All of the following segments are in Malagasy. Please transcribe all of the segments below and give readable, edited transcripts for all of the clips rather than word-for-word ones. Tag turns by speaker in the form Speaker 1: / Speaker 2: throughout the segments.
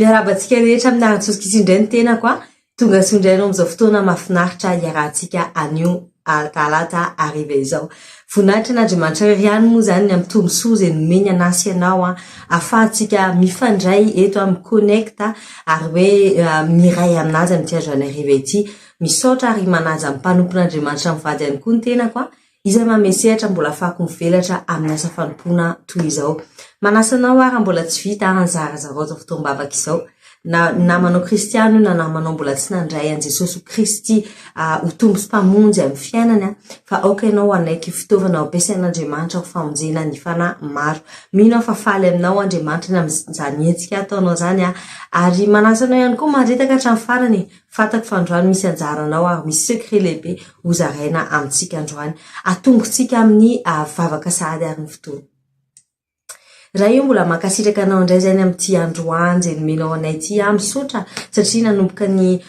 Speaker 1: miarabantsika rehetra amin'ny arantsosika izy indray ny tena koa tonga sondrainao am'izao fotoana mahafinaritra iarahantsika anio talata ariva izao voninahitra n'Andriamanitra riano moa zany amin'ny tombosoa izay nomeny anasy ianao ahafahantsika mifandray eto amin'ny connecta ary hoe miray aminazy amin'ity androany ariva ity misaotra ary manaja amin'ny mpanompon'Andriamanitra mivady ihany koa ny tena koa izay mamesehatra mbola afaka mivelatra amin'ny asa fanompoana toy izao manasanao ary mbola tsy vita anjarazarao zao fotoam-bavaka izao na namanao kristiano na namanao mbola tsy nandray an Jesosy Kristy ho tombo sy mpamonjy amin'ny fiainana fa aoka ianao anaiky fitaovana ampiasain'Andriamanitra ho famonjena ny fanahy maro mino fa faly aminao Andriamanitra amin'izany hetsika ataonao zany ary manasanao ihany koa mandretaka hatramin'ny farany fatako fa androany misy anjaranao ary misy secret lehibe ho zaraina amintsika androany atongotsika amin'ny vavaka sahady ary ny fotoana raha io mbola makasitraka anao indray zany amin'ity androany izay nomenao anay ity misaotra satria nanomboka ny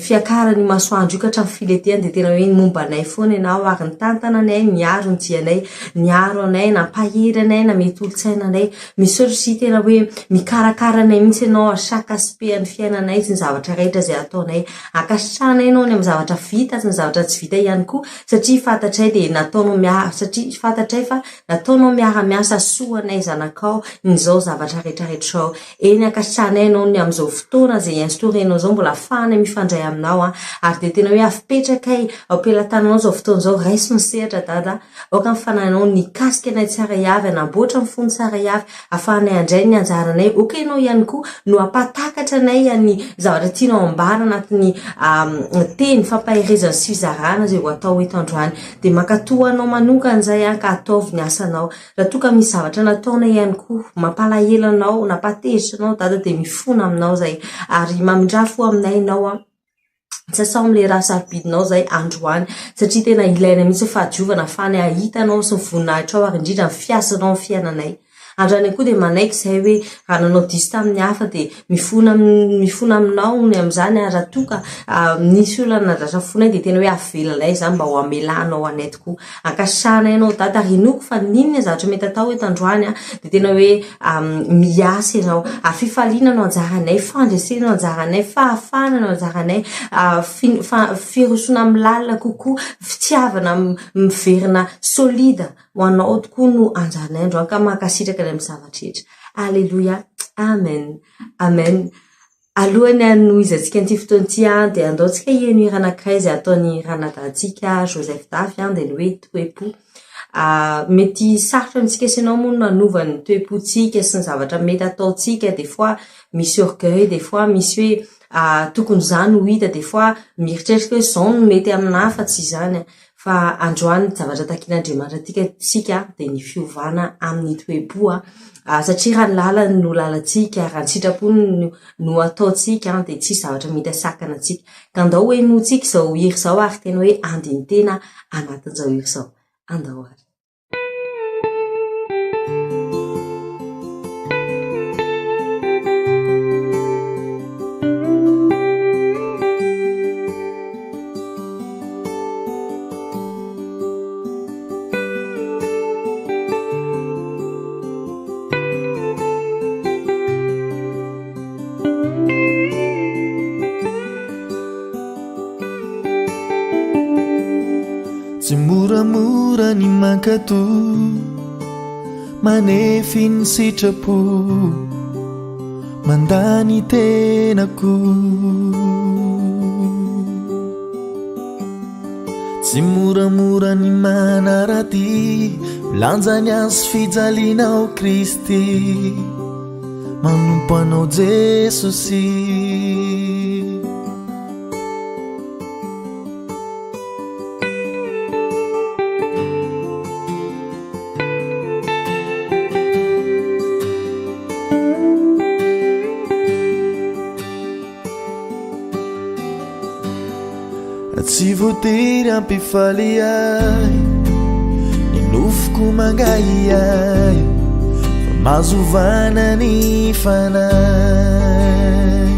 Speaker 1: fiakarany masoandro io ka hatramin'ny filetehany dia tena hoe momba anay foana ianao ary ny tantananay miaro ny tianay miaro anay nampahery anay na mety olo-tsaina anay misaotra sy tena hoe mikarakara anay mihitsy ianao chaque aspect ny fiainanay sy ny zavatra rehetra izay ataonay akasitrahanay ianao ny amin'ny zavatra vita sy ny zavatra tsy vita ihany koa satria fantatray dia nataonao miara satria fantatray fa nataonao miara-miasa soanay zanakao nizao zavatra rehetrarehetrao eny akasitrahanay ianao ny amin'izao fotoana izay instaurenao zao mbola ahafahanay mifandray aminao ary dia tena hoe afipetraky ampelantananao zao fotoana zao raiso ny sehatra dada aoka mifananao nikasika anay tsara iavy anamboatra ny fony tsara iavy ahafahanay andray ny anjaranay oka ianao ihany koa no ampatakatra anay ny zavatra tianao ambara anatin'ny teny fampaherezany sy fizarana izay ho atao eto androany dia mankatoa anao manokan'izay ka ataovy ny asanao raha toka misy zavatra nataona ihany koa mampalahelo anao napatezitra anao dada dia mifona aminao zay ary mamindrafo aminay ianao sasao am'le raha sarobidinao zay androany satria tena ilaina mihitsy fahadiovana ahafahanay ahitanao sy voninahitra ao ary indrindra ny fiasanao amin'ny fiainanay androany koa dia manaiky izay hoe raha nanao diso tamin'ny hafa dia mifona aminao ny amin'izany raha toka nisy olona nadratra fonay dia tena hoe avelanay zany mba ho amelanao anay tokoa ankasitrahanay anao dada ary inoko fa ninona zavatra mety atao eto androany dia tena hoe miasa ianao ary fifaliana no anjaranay fandresena no anjaranay fahafana no anjaranay firosona amin'ny lalina kokoa fitiavana miverina solida ho anao tokoa no anjaranay androany ka mankasitraka amin'ny zavatra rehetra alleluia amen amen alohany no izantsika an'ity fotoana ity dia andaontsika hieno anankiray izay ataony ranadahantsika Joseph Davy dia ny hoe toepo mety sarotra amintsika isanao moa nanovany toepontsika sy ny zavatra mety ataontsika des fois misy orgueil des fois misy hoe tokony zany ho hita des fois mieritreritra hoe zao no mety amina fa tsy izany fa androany zavatra takian'Andriamanitra sika dia ny fiovana amin'ny toepo satria raha ny lalany no lalantsika raha ny sitrapony no ataontsika dia tsy zavatra mety sakana antsika ka andao hoe notsika izao hiry izao ary tena hoe andiny tena anatin'izao hiry izao andao ary
Speaker 2: tsy moramora ny mankato manefy ny sitrapo mandany tenako tsy moramora ny manaraty milanjany azy fijalianao Kristy manompo anao Jesosy tsy voatery ampifaly ahy ny nofoko mangahy ahy fa mazovana ny fanahy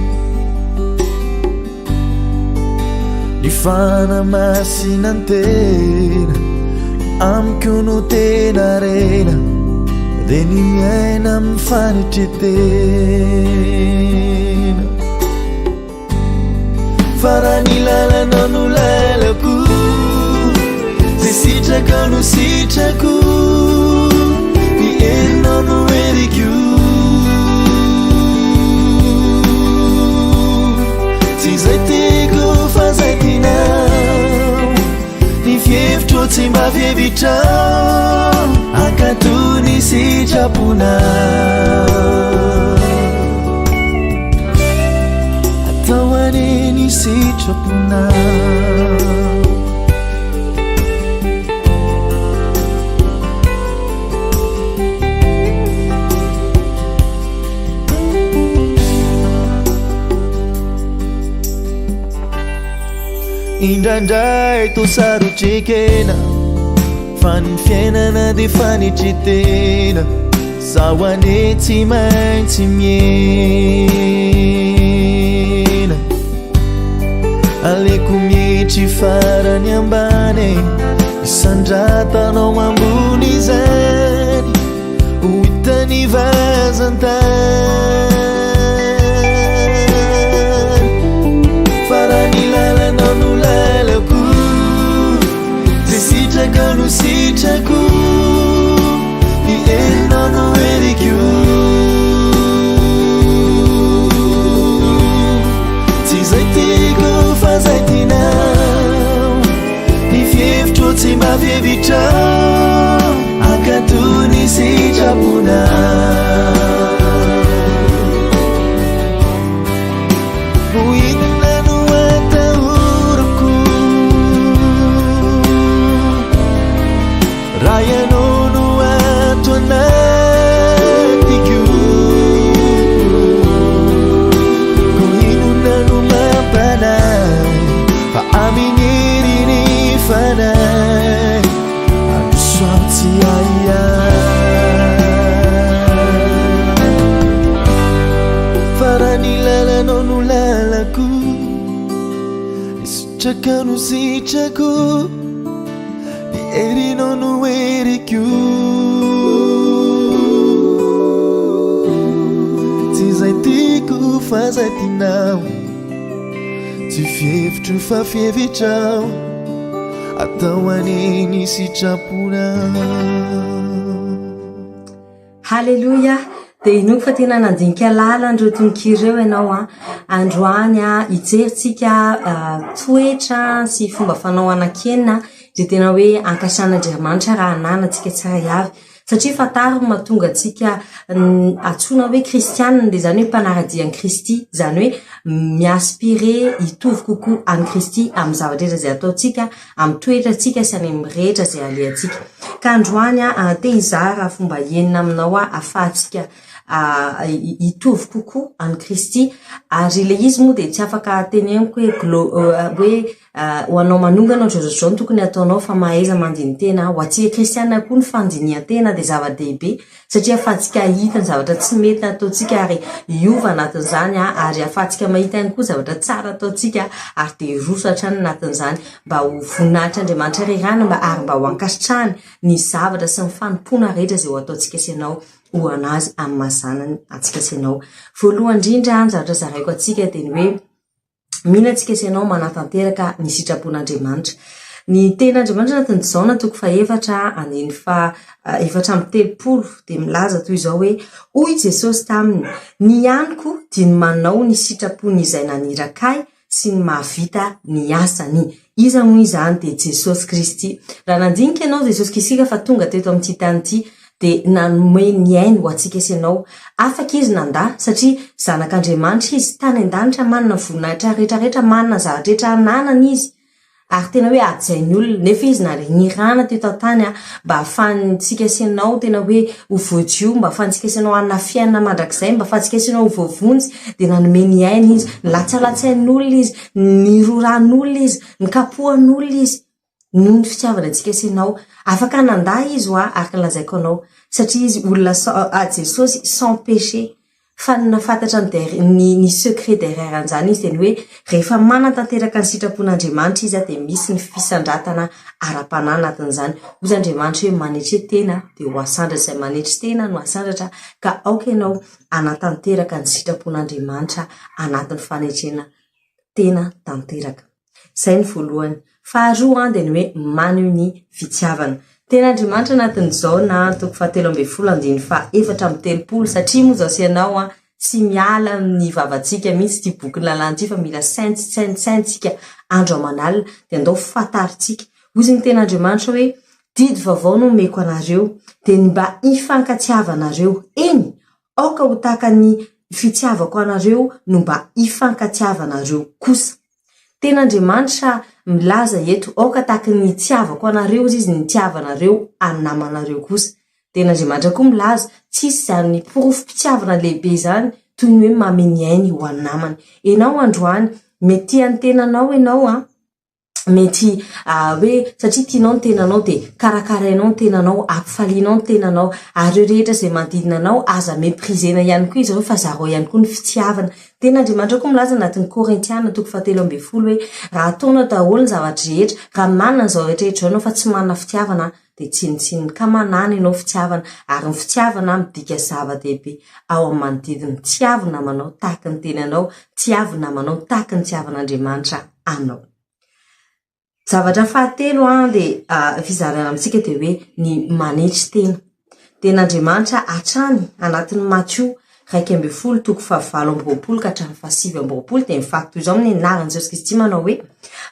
Speaker 2: ny fanamasinantena amiko no tena rena de ny miaina mifanitretena fa raha ny lalanao no lalako zay sitraka no sitrako ny herinao no heriko tsy zay teko fa zay tinao ny fievitro tsy mba fievitra akatony sitrapona atao aneny sitrapona indrandray tosarotrikena fa ny fiainana de fanitretena zaho ane tsy maintsy miena aleko mietry farany ambany isandratanao ambony zany hoitany vazantany farany lalanao no lalako zay sitraka no sitrako ny herinao no heriko tsy zay teko fa zay tinao ny fievitro tsy mba fievitra akatony sitrapona sitraka no sitrako ny herinao no heriko tsy zay tiko fa zay tinao tsy fievitro fa fievitrao atao aneny sitrapona
Speaker 1: halleloia de inoko fa tena nandinika lala andreo tononkireo ianao androany hijeritsika toetra sy fomba fanao anakenina de tena hoe ankasan'Andriamanitra raha ananantsika tsiray avy satria fataro mahatonga atsika atsona hoe kristianina de zany hoe mpanaradian'i Kristy zany hoe miaspire hitovy kokoa an'i Kristy amin'ny zavatra rehetra zay ataotsika amin'ny toetratsika sy any amin'ny rehetra zay alehantsika ka androany te hizara fomba enina aminao ahafahantsika hitovy kokoa an'i Kristy ary le izy moa de tsy afaka teneniko hoe ho anao manongana ohatr'izao no tokony ataonao fa mahaiza mandiny tena ho atsika kristianina koa ny fandinian-tena de zava-dehibe satria ahafahantsika hita ny zavatra tsy mety ataotsika ary hiova anatin'izany ary ahafahantsika mahita ihany koa zavatra tsara ataotsika ary de rosatra ny anatin'izany mba ho voninahitr'Andriamanitra rerana mba ary mba ho ankasitrahany ny zavatra sy ny fanompona rehetra zay ho ataotsika sy ianao ho anazy amin'ny mazanany atsika sy ianao voalohany indrindra ny zavatra zaraiko atsika de ny hoe mila atsika sy ianao manatanteraka ny sitrapon'Andriamanitra ny ten'Andriamanitra anatin'ny Jao toko faefatra andiny fa efatra amby telopolo de milaza toy izao hoe hoy Jesosy taminy ny aniko dia ny manao ny sitrapony izay nanirakay sy ny mahavita ny asany iza moa izany de Jesosy Kristy raha nandinika ianao Jesosy Kristy fa tonga teto amin'ity tany ity de nanome ny ainy ho atsika sy ianao afaka izy nanda satria zanak'Andriamanitra izy tany an-danitra manana voninahitra rehetrarehetra manana zavatra rehetra ananany izy ary tena hoe ajainy olona nefa izy narenirana teto an-tany mba ahafahantsika sy ianao tena hoe ho voadio mba ahafahantsika sy ianao hanana fiainana mandrakizay mba ahafahantsika sy ianao ho voavonjy de nanome ny ainy izy latsalatsain'olona izy ny roran'olona izy ny kapohan'olona izy noho ny fitiavana antsika sy ianao afaka nanda izy araka lazaiko anao satria izy olona Jesosy sans péché fa nafantatra ny secret derrière an'izany izy de ny hoe rehefa manatanteraka ny sitrapon'Andriamanitra izy de misy ny fisandratana ara-panahy anatin'izany. Ozy Andriamanitra hoe manetry tena de ho asandra izay manetry tena no asandatra ka aoka ianao anatanteraka ny sitrapon'Andriamanitra anatin'ny fanetrena tena tanteraka. Zay ny voalohany. Faharoa de ny hoe maneho ny fitiavana. Tena Andriamanitra anatin'izao na 7:4 satria moa zao sy ianao tsy miala ny vavantsika mihitsy ty boky lalàna ty fa mila saintsika andro aman'alina de andao fataritsika. Ozy ny tena Andriamanitra hoe didy vaovao no meko anareo de ny mba ifankatiavanareo eny aoka ho tahaka ny fitiavako anareo no mba ifankatiavanareo kosa. Tena Andriamanitra milaza eto aoka tahaka ny tiavako anareo izy ny tiavanareo anamanareo kosa. Tena Andriamanitra koa milaza tsisy zany porofo-pitiavana lehibe zany toy ny hoe mameny ainy ho anamany. Enao androany mety any tenanao enao mety hoe satria tianao ny tenanao de karakarainao ny tenanao, ampifalianao ny tenanao ary rehetra izay manodidina anao aza méprisena ihany koa izy ireo fa zareo ihany koa ny fitiavana. Tena Andriamanitra koa milaza anatin'ny Korintiana 7:12 hoe raha ataonao daholo ny zavatra rehetra, raha manana izao rehetrarehetra ianao fa tsy manana fitiavana de tsinitsininy ka manana ianao fitiavana ary ny fitiavana midika zava-dehibe ao amin'ny manodidina. Tiavy namanao tahaka ny tenanao, tiavy namanao tahaka ny tiavan'Andriamanitra anao. Zavatra fahatelo de fizarana amintsika de hoe ny manetry tena. Tena Andriamanitra hatrany anatin'ny Matthieu 1:5-7 de mifaky toy izao amin'ny anaran'i Jesosy Kristy manao hoe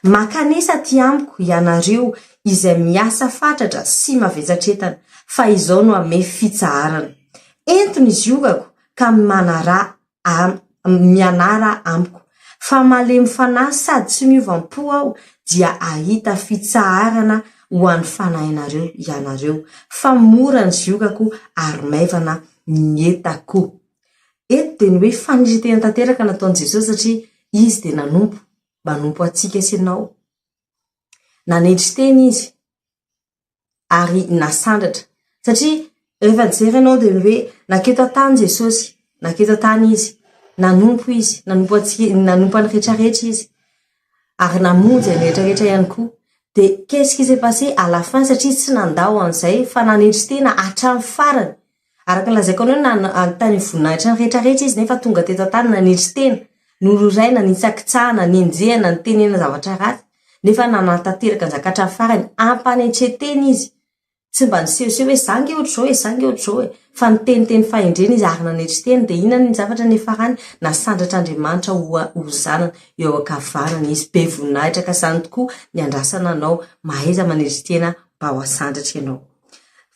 Speaker 1: makanesa ty amiko ianareo izay miasa fatratra sy mavetsatretana fa izao no ame fitsaharana. Entony izy iogako ka mianara amiko fa malemy fanahy sady tsy miovampo aho dia ahita fitsaharana ho an'ny fanahinareo ianareo fa mora ny ziogako ary maivana ny entako. Eto de ny hoe fanetrentena tanteraka nataon'i Jesosy satria izy de manompo atsika sy anao. Nanetry tena izy ary nasandatra satria rehefa jery anao de ny hoe naketo atany Jesosy, naketo atany izy, nanompo any rehetrarehetra izy ary namonjy any rehetrarehetra ihany koa. De qu'est-ce qui s'est passé à la fin satria tsy nandao an'izay fa nanetry tena hatramin'ny farany. Araka ny lazaiko anao tany voninahitra ny rehetrarehetra izy nefa tonga teto atany nanetry tena, nororaina, nitsakitsahana, nenjehana, nitenena zavatra ratsy nefa nanantanteraka ny zakatra amin'ny farany ampanetry tena izy. Tsy mba nisehoseho hoe zange ohatr'izao fa niteniteny fahendrena izy ary nanetry tena de inona ny zavatra nefarany nasandatra Andriamanitra ho zanany eo ankavanana izy be voninahitra ka zany tokoa ny andrasana anao mahaiza manetry tena mba ho asandatra ianao.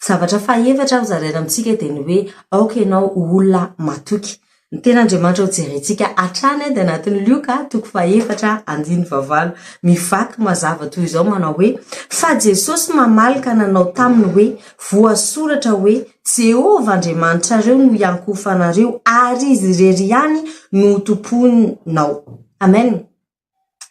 Speaker 1: Zavatra fahaefatra zaraina amintsika de ny hoe aoka ianao olona matoky. Ny tena Andriamanitra ho jerentsika hatrany de anatin'ny Luka 4:9 mivaky mazava toy izao manao hoe fa Jesosy mamalaka nanao taminy hoe voasoratra hoe Jehovah Andriamanitrareo no iankofanareo ary izy irery ihany no tomponao. Amen.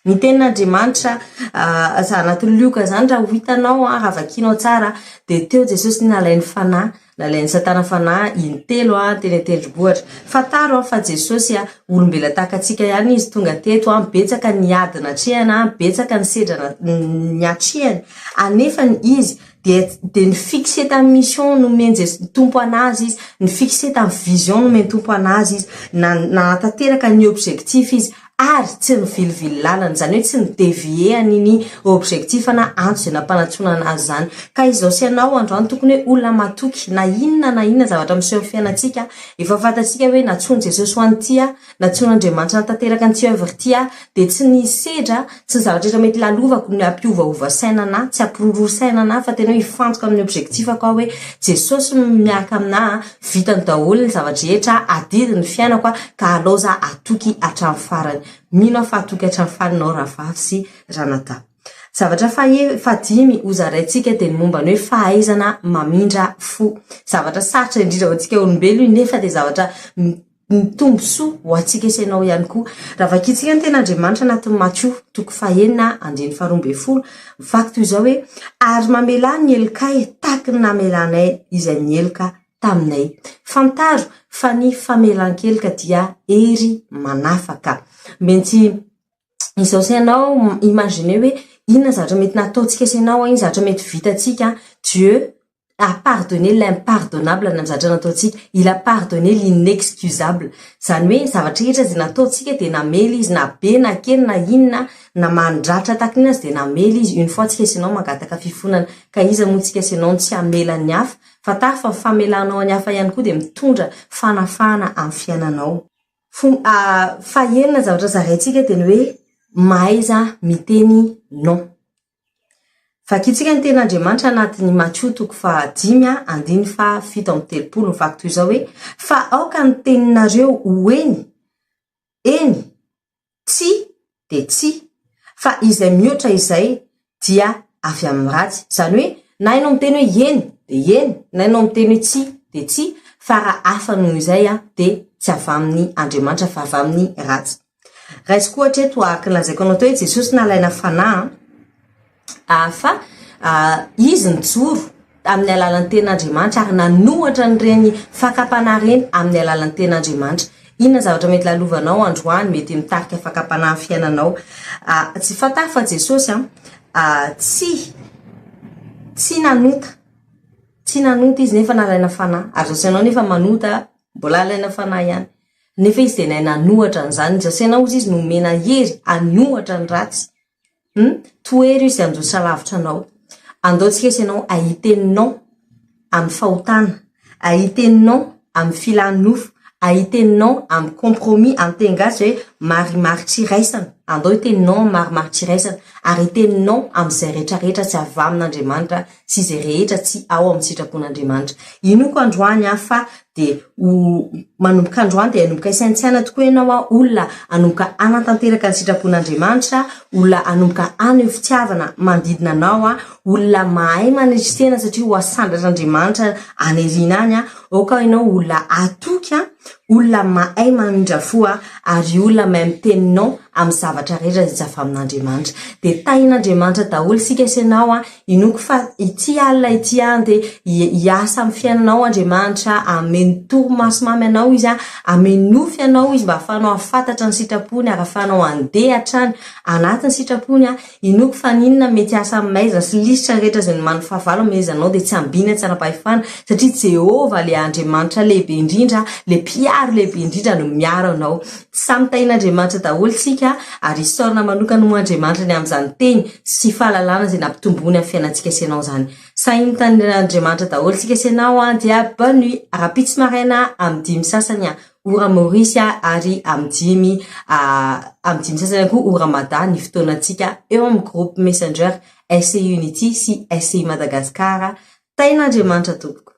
Speaker 1: Ny ten'Andriamanitra anatin'ny Luka zany raha ho hitanao raha vakinao tsara de teo Jesosy nalainy fanahy, nalainy satana fanahy intelo teny tendrombohitra. Fataro fa Jesosy olombela tahaka atsika ihany izy tonga teto betsaka ny adina atrehana, betsaka ny sedra ny atrehany anefa izy de ny fixé tamin'ny mission no menje tompo anazy izy, ny fixé tamin'ny vision no men tompo anazy izy, nanatanteraka ny objectif izy ary tsy mivilivily lalana zany hoe tsy ny dévier an'iny objectif na antso izay nampanatsoana anazy zany. Ka izao sy anao androany tokony hoe olona matoky na inona zavatra miseho amin'ny fiainantsika efa fantatsika hoe natsony Jesosy ho an'ity, natson'Andriamanitra natanteraka an'ity œuvre ty de tsy ny sedra tsy ny zavatra rehetra mety lalovako ny ampiovaova sainana, tsy ampiroro sainana fa tena hoe ifantoka amin'ny objectif ka hoe Jesosy miaraka aminahy vitany daholo ny zavatra rehetra adidi ny fiainako ka alao za atoky hatramin'ny farany. Mino fa atoky hatramin'ny faranao rahavavy sy ranata. Zavatra fahadimy hozaraintsika de ny momba ny hoe fahaizana mamindra fo. Zavatra sarotra indrindra ho antsika olombelo nefa de zavatra mitombosoa ho antsika sy ianao ihany koa. Raha vakitsika ny ten'Andriamanitra anatin'ny Matthieu 4:9-12 mifaky toy izao hoe ary mamela ny elokay tahaka ny namelanay izay mieloka taminay fantaro fa ny famelan-kelika dia ery manafaka mentsy izao sy anao imagine hoe inona zavatra mety nataontsika sy anao iny zavatra mety vitatsika Dieu a pardonné l'impardonnable na zavatra nataontsika il a pardonné l'inexcusable zany hoe zavatra rehetra zay nataontsika dia namely izy na be na kely na inona na mandratra takinina azy dia namely izy une fois tsika sy anao mangataka fifonana ka iza moa tsika sy anao tsy amela ny hafa fa tafa fa famelanao ny hafa ihany koa dia mitondra fanafana amin'ny fiainanao fahenina zavatra zaraintsika dia ny hoe mahaiza miteny non fakitsika ny ten'Andriamanitra anatin'ny Matthieu 5:5-7 mivaky toy izao hoe fa aoka ny teninareo eny tsy de tsy fa izay mihoatra izay dia avy amin'ny ratsy zany hoe na ianao miteny hoe eny de eny na ianao miteny hoe tsy de tsy fa raha hafa noho izay de tsy avy amin'ny Andriamanitra fa avy amin'ny ratsy raisiko ohatra eto araka lazaiko anao teo hoe Jesosy nalaina fanahy fa izy nijoro amin'ny alalan'ny ten'Andriamanitra ary nanohatra nyreny fakapana reny amin'ny alalan'ny ten'Andriamanitra inona zavatra mety lalovanao androany mety mitarika fakapana amin'ny fiainanao tsy fantafy fa Jesosy tsy nanota izy nefa nalaina fanahy ary zao sy anao nefa manota mbola alaina fanahy ihany nefa izy dia nanohatra n'izany zao sy anao ozy izy nomena hery anohatra ny ratsy toery izy anjo salavitra anao andaontsika sy anao ahiteninao amin'ny fahotana ahiteninao amin'ny filanofo ahiteninao amin'ny compromis amin'ny tengasy hoe marimary tsy raisana andao hiteninao marimary tsy raisana ary hiteninao amin'izay rehetrarehetra tsy avy amin'Andriamanitra sy izay rehetra tsy ao amin'ny sitrapon'Andriamanitra ino ko androany fa dia manomboka androany dia anomboka isaintsiana tokoa ianao olona anomboka anatanteraka ny sitrapon'Andriamanitra olona anomboka any fitiavana mandidina anao olona mahay maneritena satria ho asandratr'Andriamanitra aneriana any oka ianao olona atoky olona mahay manindra fo ary olona mahay miteninao amin'ny zavatra rehetra izay tsy avy amin'Andriamanitra dia tain'Andriamanitra daholo sika sy anao inoko fa ity alina ity dia hiasa amin'ny fiainanao Andriamanitra ameny toromaso mamy anao izy ameny nofy anao izy mba ahafahanao afantatra ny sitrapony ary ahafahanao andeha hatrany anatin'ny sitrapony inoko fa ninona mety asa amin'ny maizina sy lisitra rehetra izay nomany fahavalo amezanao dia tsy ambina tsy anapahefana satria Jehova le Andriamanitra lehibe indrindra le mpiaro lehibe indrindra no miaro anao samy tain'Andriamanitra daholo sika ary isaorana manokana mo Andriamanitra ny amin'izany teny sy fahalalana izay nampitombony amin'ny fiainantsika sy anao zany sainy tain'Andriamanitra daholo sika sy anao dia bonne nuit rapitsy maraina amin'ny 10 sasany ora Maurice ary amin'ny 10 sasany koa ora Mada ny fotoanantsika eo amin'ny groupe Messenger SCI Unity sy SCI Madagascar tain'Andriamanitra tompoko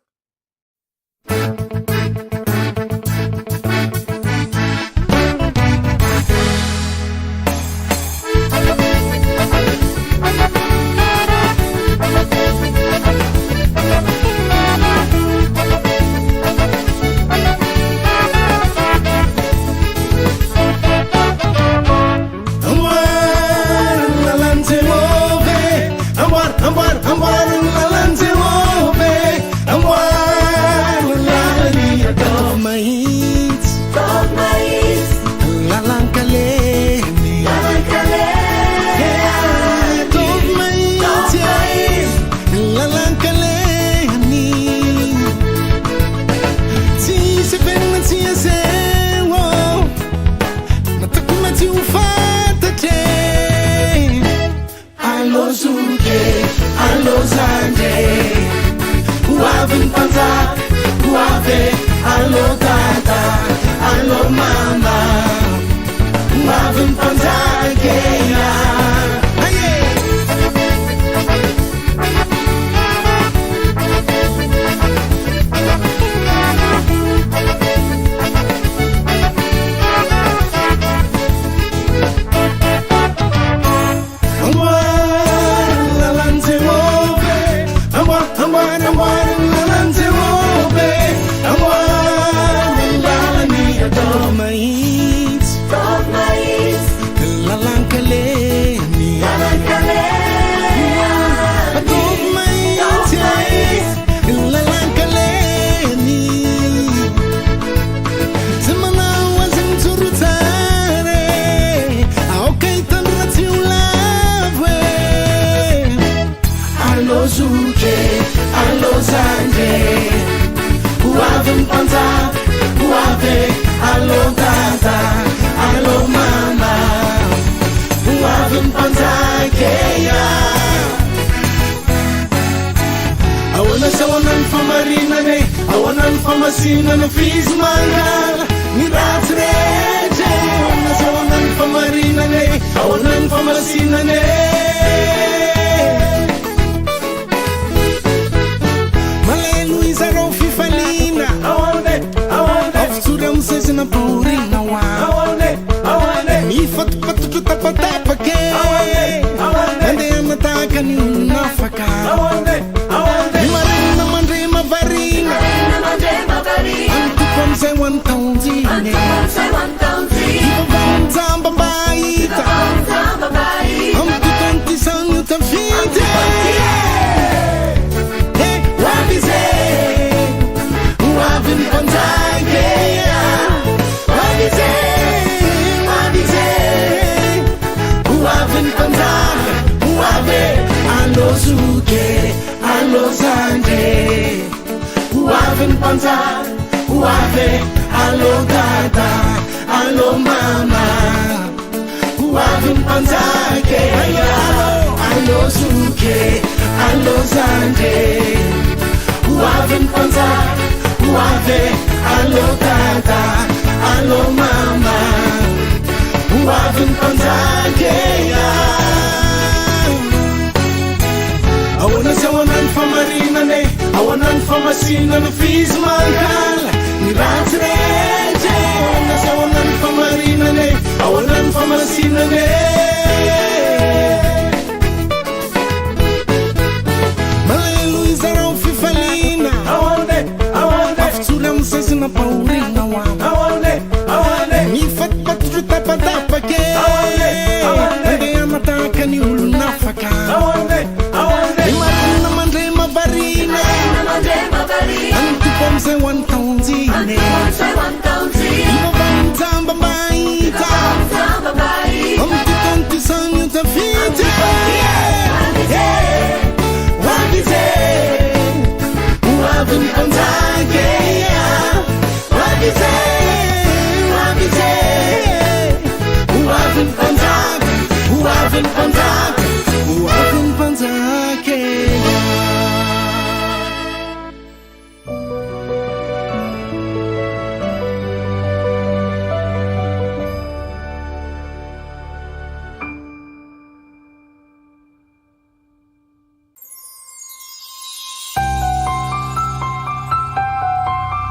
Speaker 2: Amor, famasina na fizy mangala ny ratsy rehetra nasao anany famarinane ao anany famasinane malelo izareo fifalina afitsory amy sezina borina oa mifatopatotro tapatapake mandeha matahaka ny olonafaka ny marina mandre mavarina antoko amizay ho any taonjine ivavanjamba mba hita amitotantisagno tafity wavize wavy mpanjake wavize wavy mpanjaka wavy alozuke alozande wavy mpanjaka wavy alodada alomama wavy mpanjake alozuke alozande wavy mpanjaka wavy alodada alomama wavy mpanjake awana sawanany famarinane awanany famasinana fizy mangala ny ratsy rehetra awana sawanany famarinane awanany famasinane malelo izareo fifalina afitsory amy sezina paorina oa mifatipatotro tapatapake mandeha matahaka ny olonafaka ny marina mandre mavarina antoko amizay ho any taonjine ivavanjamba mba hita amitotantisagno tafity wavize wavy mpanjake wavize wavy mpanjaka wavy mpanjaka